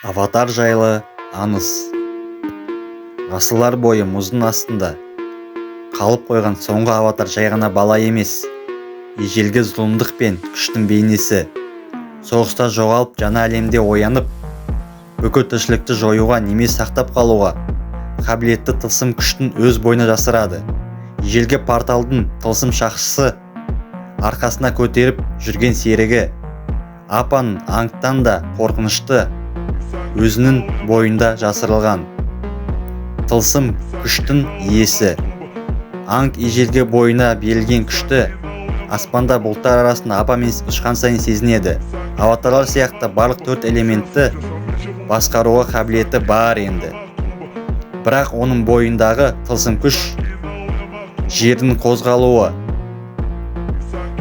Аватар жайлы аңыз. Ғасырлар бойы мұздың астында қалып қойған соңғы аватар жай ғана бала емес, ежелгі зұлымдық пен күштің бейнесі. Соғыста жоғалып, жаңа әлемде оянып, бүкіл тіршілікті жоюға немесе сақтап қалуға қабілетті тылсым күштің өз бойына жасырады. Ежелгі порталдың тылсым шақшысы арқасына көтеріп жүрген серігі Апан аңттан да қорқынышты өзінің бойында жасырылған тылсым күштің иесі. Аңт ежелгі бойына берілген күшті аспанда бұлттар арасында апамен ұшқан сайын сезінеді. Аватарлар сияқты барлық 4 элементті басқаруға қабілеті бар енді. Бірақ оның бойындағы тылсым күш жердің қозғалуы,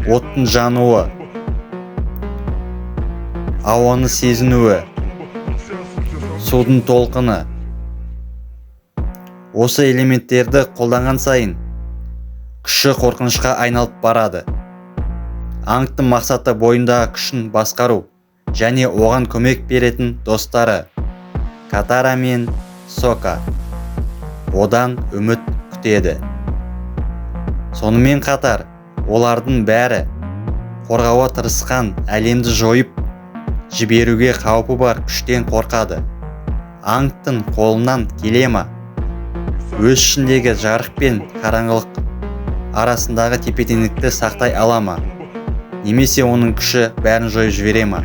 оттың жануы, ауаны сезінуі, судың толқыны. Осы элементтерді қолданған сайын күші қорқынышқа айналып барады. Аңттың мақсаты бойындағы күшін басқару және оған көмек беретін достары Катара мен Сока одан үміт күтеді. Сонымен қатар олардың бәрі қорғауға тырысқан әлемді жойып жіберуге қаупі бар күштен қорқады. Аңттың қолынан келе ма? Өз ішіндегі жарық пен қараңғылық арасындағы тепе-теңдікті сақтай ала ма? Немесе оның күші бәрін жойып жібере ма?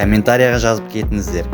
Комментарияға жазып кетіңіздер.